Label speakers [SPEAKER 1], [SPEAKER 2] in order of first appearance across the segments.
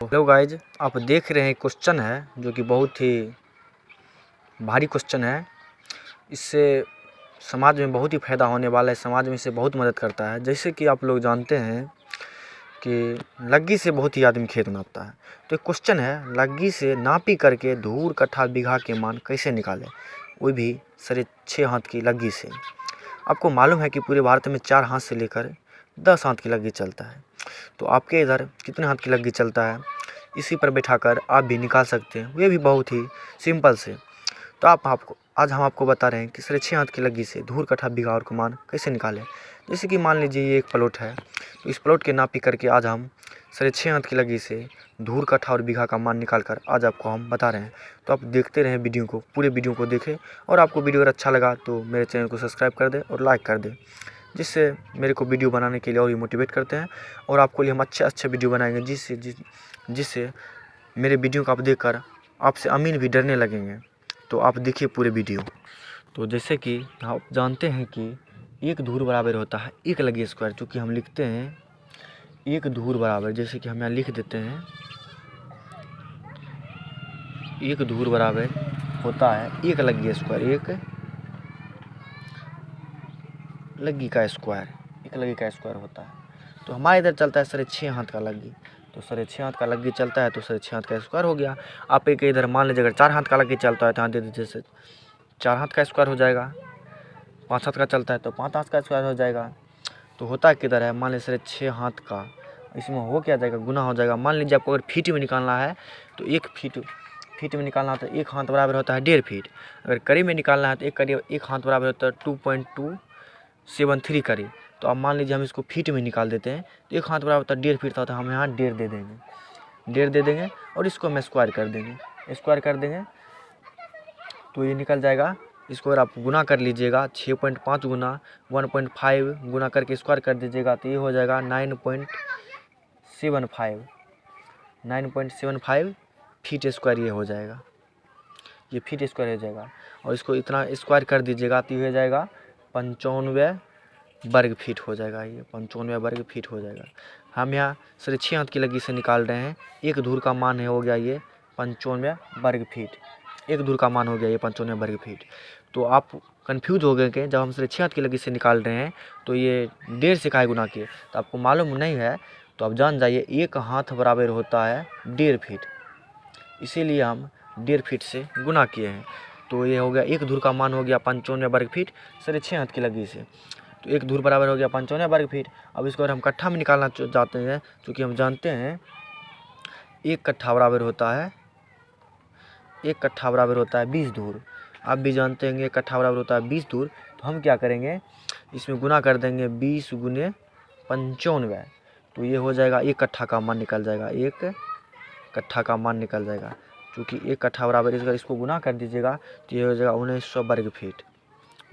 [SPEAKER 1] Hello guys, आप देख रहे हैं क्वेश्चन है जो कि बहुत ही भारी क्वेश्चन है। इससे समाज में बहुत ही फ़ायदा होने वाला है, समाज में इसे बहुत मदद करता है। जैसे कि आप लोग जानते हैं कि लग्गी से बहुत ही आदमी खेत नापता है। तो एक क्वेश्चन है, लग्गी से नापी करके धूर कट्ठा बीघा के मान कैसे निकालें, वो भी 6.5 हाथ की लग्गी से। आपको मालूम है कि पूरे भारत में 4 हाथ से लेकर 10 हाथ की लग्गी चलता है। तो आपके इधर कितने हाथ की लग्गी चलता है, इसी पर बैठाकर आप भी निकाल सकते हैं, ये भी बहुत ही सिंपल से। तो आज हम आपको बता रहे हैं कि 6.5 हाथ की लग्गी से धूर कट्ठा बीघा और का मान कैसे निकालें। जैसे कि मान लीजिए ये एक प्लॉट है, तो इस प्लॉट के नापी करके आज हम 6.5 हाथ की लग्गी से धूर कट्ठा और बीघा का मान निकाल कर आज आपको हम बता रहे हैं। तो आप देखते रहें वीडियो को, पूरे वीडियो को देखें। और आपको वीडियो अगर अच्छा लगा तो मेरे चैनल को सब्सक्राइब कर दें और लाइक कर दें, जिससे मेरे को वीडियो बनाने के लिए और भी मोटिवेट करते हैं। और आपको लिए हम अच्छे वीडियो बनाएंगे जिससे मेरे वीडियो को आप देखकर आपसे अमीन भी डरने लगेंगे। तो आप देखिए पूरे वीडियो। तो जैसे कि आप जानते हैं कि एक धूर बराबर होता है 1 लग्गी स्क्वायर, चूँकि हम लिखते हैं एक धूर बराबर, जैसे कि हम यहाँ लिख देते हैं एक धूर बराबर होता है 1 लग्गी स्क्वायर, 1 लग्गी का स्क्वायर, 1 लग्गी का स्क्वायर होता है। तो हमारे इधर चलता है 6.5 हाथ का लग्गी, तो 6.5 हाथ का लग्गी चलता है तो 6.5 हाथ का स्क्वायर हो गया। आप एक इधर मान लीजिए अगर 4 हाथ का लग्गी चलता है तो यहाँ दे दीजिए जैसे 4 हाथ का स्क्वायर हो जाएगा। 5 हाथ का चलता है तो 5 हाथ का स्क्वायर हो जाएगा। तो होता किधर है, मान लीजिए 6 हाथ का, इसमें हो क्या जाएगा, गुना हो जाएगा। मान लीजिए आपको अगर फीट में निकालना है तो 1 फीट में निकालना है तो 1 हाथ बराबर होता है 1.5 फीट। अगर करीब में निकालना है तो एक हाथ बराबर होता है 2.273 करीब। तो अब मान लीजिए हम इसको फीट में निकाल देते हैं तो 1 हाथ बराबर होता है 1.5 फीट था, तो हम यहाँ 1.5 दे देंगे, 1.5 दे देंगे और इसको हम स्क्वायर कर देंगे, तो ये निकल जाएगा। इसको अगर आप गुना कर लीजिएगा 6.5 गुना 1.5 गुना करके स्क्वायर कर दीजिएगा तो ये हो जाएगा 9.75 फीट स्क्वायर ये हो जाएगा, ये फीट स्क्वायर हो जाएगा। और इसको इतना स्क्वायर कर दीजिएगा तो ये हो जाएगा 95 वर्ग फीट हो जाएगा, ये 95 वर्ग फीट हो जाएगा। हम यहाँ 6.5 हाथ की लग्गी से निकाल रहे हैं, एक धूर का मान है हो गया ये 95 वर्ग फीट, एक धूर का मान हो गया ये 95 वर्ग फीट। तो आप कंफ्यूज हो गए कि जब हम 6.5 हाथ की लग्गी से निकाल रहे हैं तो ये 1.5 से काहे गुना किए, तो आपको मालूम नहीं है तो आप जान जाइए 1 हाथ बराबर होता है 1.5 फीट, इसीलिए हम 1.5 फीट से गुना किए हैं। तो ये हो गया एक धूर का मान हो गया 95 वर्ग फीट 6.5 हाथ की लग्गी से। तो एक धूर बराबर हो गया 95 वर्ग फीट। अब इसको अगर हम कट्ठा में निकालना चाहते हैं, क्योंकि हम जानते हैं 1 कट्ठा बराबर होता है 20 धूर। आप भी जानते हैं 1 कट्ठा बराबर होता है 20 धूर। तो हम क्या करेंगे, इसमें गुना कर देंगे 20 गुने 95, तो ये हो जाएगा 1 कट्ठा का मान निकल जाएगा, 1 कट्ठा का मान निकल जाएगा। क्योंकि 1 कट्ठा बराबर इसको गुना कर दीजिएगा तो ये हो जाएगा 1900 वर्ग फीट,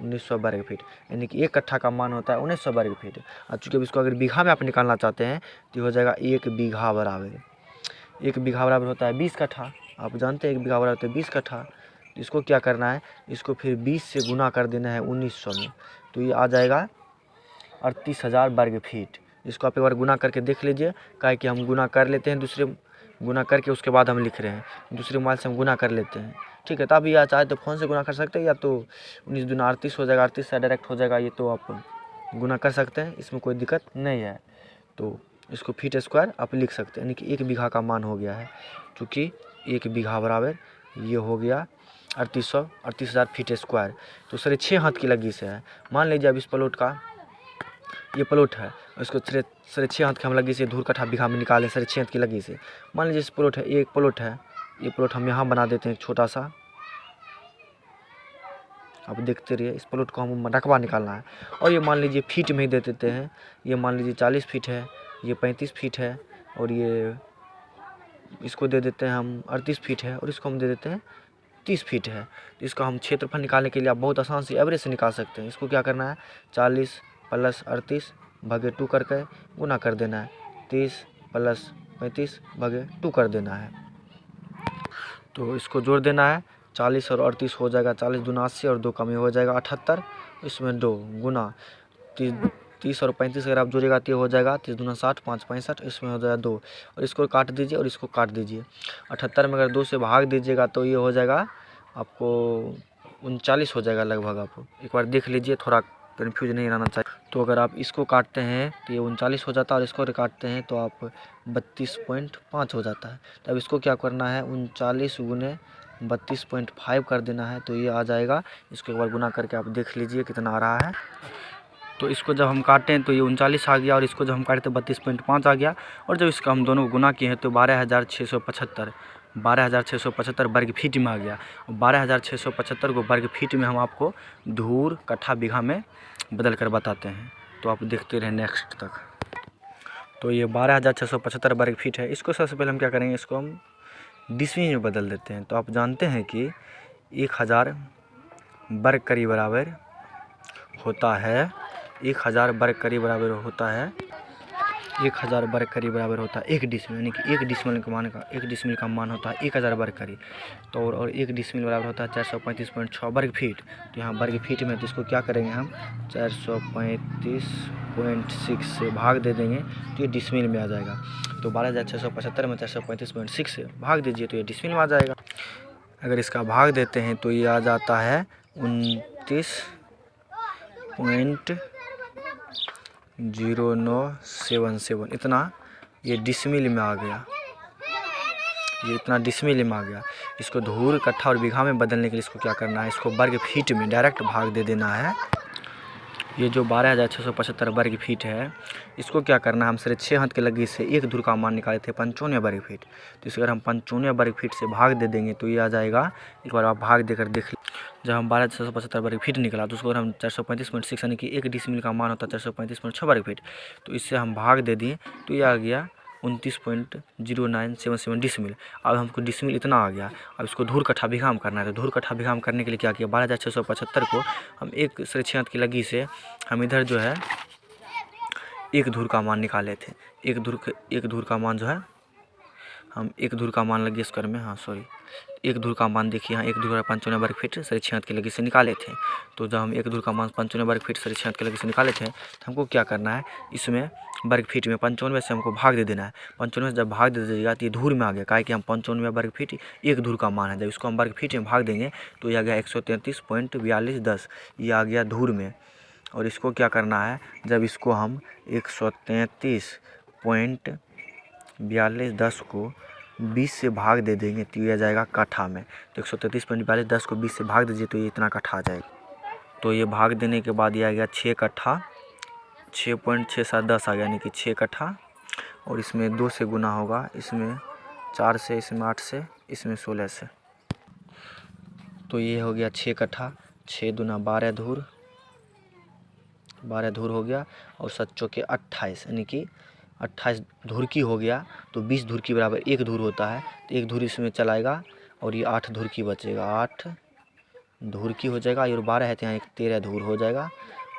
[SPEAKER 1] 1900 वर्ग फीट, यानी कि 1 कट्ठा का मान होता है 1900 वर्ग फीट। और चूँकि इसको अगर बीघा में आप निकालना चाहते हैं तो ये हो जाएगा 1 बीघा बराबर, 1 बीघा बराबर होता है 20 कट्ठा। आप जानते हैं 1 बीघा बराबर होता है 20 कट्ठा। तो इसको क्या करना है, इसको फिर 20 से गुना कर देना है 1900 में, तो ये आ जाएगा 38,000 वर्ग फीट। इसको आप एक बार गुना करके देख लीजिए, काहे कि हम गुना कर लेते हैं, दूसरे गुना करके उसके बाद हम लिख रहे हैं, दूसरे मोबाइल से हम गुना कर लेते हैं, ठीक है। तब या चाहे तो फ़ोन से गुना कर सकते हैं, या तो 19 दूना 38 हो जाएगा, 38 से डायरेक्ट हो जाएगा, ये तो आप गुना कर सकते हैं, इसमें कोई दिक्कत नहीं है। तो इसको फीट स्क्वायर आप लिख सकते हैं, यानी कि 1 बीघा का मान हो गया है, चूँकि 1 बीघा बराबर ये हो गया 38,000 फीट स्क्वायर। तो 6.5 हाथ की लग्गी से है। मान लीजिए अब इस प्लॉट का ये प्लॉट है, इसको 6.5 हाथ की हम लग्गी से धूर कट्ठा बीघा में निकालें 6.5 हाथ की लग्गी से। मान लीजिए इस प्लॉट है, एक प्लॉट है, ये प्लॉट हम यहाँ बना देते हैं छोटा सा, आप देखते रहिए। इस प्लॉट को हम रकबा निकालना है, और ये मान लीजिए फीट में ही दे देते हैं। ये मान लीजिए 40 फीट है, ये 35 फीट है, और ये इसको दे देते हैं हम 38 फीट है, और इसको हम दे देते हैं 30 फीट है। तो इसका हम क्षेत्रफल निकालने के लिए आप बहुत आसान से एवरेज से निकाल सकते हैं। इसको क्या करना है, 40 + 38 भागे 2 करके गुना कर देना है, 30 + 35 भागे 2 कर देना है। तो इसको जोड़ देना है, 40 और 38 हो जाएगा, 40 दूना 80 और 2 कम हो जाएगा 78, इसमें 2 गुना 30 30 और 35 अगर आप जोड़ेगा तो ये हो जाएगा 30 दूना 60, 5 65, इसमें हो जाएगा 2 और इसको काट दीजिए और इसको काट दीजिए। 78 में अगर 2 से भाग दीजिएगा तो ये हो जाएगा आपको 39 हो जाएगा लगभग। आप एक बार देख लीजिए, थोड़ा कन्फ्यूज नहीं रहना चाहिए। तो अगर आप इसको काटते हैं तो ये 39 हो जाता है और इसको काटते हैं तो आप 32.5 हो जाता है। तो अब इसको क्या करना है, 39 गुने 32.5 कर देना है तो ये आ जाएगा। इसको एक बार गुना करके आप देख लीजिए कितना आ रहा है। तो इसको जब हम काटे हैं तो ये 39 आ गया और इसको जब हम काटे तो 32.5 आ गया और जब इसका हम दोनों गुना किए हैं तो 12,675 वर्ग फीट में आ गया। 12,675 को वर्ग फीट में हम आपको धूर कट्ठा बीघा में बदल कर बताते हैं, तो आप देखते रहें नेक्स्ट तक। तो ये 12,675 वर्ग फीट है। इसको सबसे पहले हम क्या करेंगे, इसको हम डिसमिल में बदल देते हैं। तो आप जानते हैं कि 1000 वर्ग करी बराबर होता है 1000 वर्ग करी बराबर होता है 1000 वर्ग करी बराबर होता है 1 डिसमिल, यानी कि 1 डिसमिल का मान होता है 1000 वर्ग करी। तो और 1 डिसमिल बराबर होता है 435.6 वर्ग फीट। तो यहाँ वर्ग फीट में तो इसको क्या करेंगे हम 435.6 से भाग दे देंगे तो ये डिसमिल में आ जाएगा। तो 12,675 में 435.6 से भाग दीजिए तो ये डिसमिल में आ जाएगा। अगर इसका भाग देते हैं तो ये आ जाता है 29.0977, इतना ये डिसमिल में आ गया। ये इतना डिसमिल में आ गया। इसको धूर कट्ठा और बीघा में बदलने के लिए इसको क्या करना है, इसको वर्ग फीट में डायरेक्ट भाग दे देना है। ये जो 12,675 वर्ग फीट है इसको क्या करना है, हम सिर्फ 6 हाथ के लगी से 1 धूर का मान निकाले थे 95 वर्ग फीट। तो इसे अगर हम 95 वर्ग फीट से भाग दे देंगे तो ये आ जाएगा। एक बार आप भाग देकर देख लीजिए। जब हम 12,675 वर्ग फीट निकला तो उसको अगर हम 435.6 यानी कि 1 डिसमिल का मान होता है 435.6 वर्ग फीट, तो इससे हम भाग दे दिए तो ये आ गया 29.0977 डिसमिल। अब हमको डिसमिल इतना आ गया। अब इसको धूर कट्ठा बीघा में करना है। तो धूर कट्ठा बीघा में करने के लिए क्या किया, 12,675 को हम 1 से 6 हाथ की लगी से हम इधर जो है 1 धूर का मान निकाले थे। 1 धूर का मान जो है हम 1 धूर का मान लगी स्क्वायर में, हाँ सॉरी 1 धूर का मान देखिए यहाँ 1 धूर 95 वर्ग फीट से 6 हाथ की लगी से निकाले थे। तो जब हम 1 धूर का मान 95 वर्ग फीट से 6 हाथ की लगी से निकाले थे तो हमको क्या करना है, इसमें वर्ग फीट में 95 से हमको भाग दे देना है। 95 से जब भाग दे दीजिएगा तो ये धूर में आ गया, काहे कि हम 95 वर्ग फीट 1 धूर का मान है। जब इसको हम वर्ग फीट में भाग देंगे तो ये आ गया 133.4210, ये आ गया धूर में। और इसको क्या करना है, जब इसको हम 133.4210 को 20 से भाग दे देंगे तो ये आ जाएगा कट्ठा में। तो 133.4210 को 20 से भाग दीजिए तो ये इतना कट्ठा आ जाएगा। तो ये भाग देने के बाद ये आ गया 6 कट्ठा, 6.6710 आ गया, यानी कि 6 कट्ठा। और इसमें 2 से गुना होगा, इसमें 4 से, इसमें 8 से, इसमें 16 से। तो ये हो गया 6 कट्ठा, 6 दूना 12 धूर, 12 धूर हो गया और 7 चौके 28, यानी कि 28 धूर की हो गया। तो 20 धूर की बराबर 1 धूर होता है, तो 1 धूर इसमें चलाएगा और ये 8 धूर की बचेगा, 8 धूर की हो जाएगा। और 12 है तो यहाँ एक 13 धूर हो जाएगा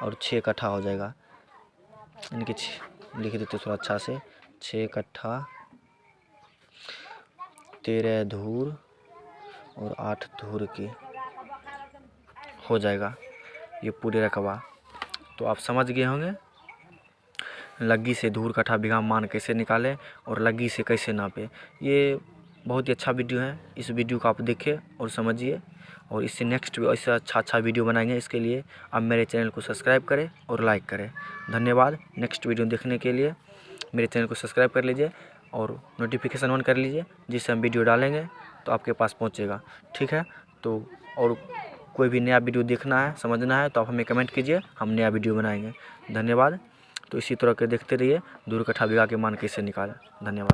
[SPEAKER 1] और 6 कट्ठा हो जाएगा, यानी कि लिख देते थोड़ा अच्छा से, 6 कट्ठा 13 धूर और 8 धूर की हो जाएगा ये पूरे रकबा। तो आप समझ गए होंगे लग्गी से धूर कट्ठा बीघा मान कैसे निकालें और लग्गी से कैसे नापे। ये बहुत ही अच्छा वीडियो है, इस वीडियो को आप देखें और समझिए, और इससे नेक्स्ट भी ऐसा अच्छा वीडियो बनाएंगे। इसके लिए आप मेरे चैनल को सब्सक्राइब करें और लाइक करें। धन्यवाद। नेक्स्ट वीडियो देखने के लिए मेरे चैनल को सब्सक्राइब कर लीजिए और नोटिफिकेशन ऑन कर लीजिए, जिससे हम वीडियो डालेंगे तो आपके पास पहुँचेगा, ठीक है। तो और कोई भी नया वीडियो देखना है, समझना है तो आप हमें कमेंट कीजिए, हम नया वीडियो बनाएंगे। धन्यवाद। तो इसी तरह के देखते रहिए धूर कट्ठा बीघा के मान कैसे निकालें। धन्यवाद।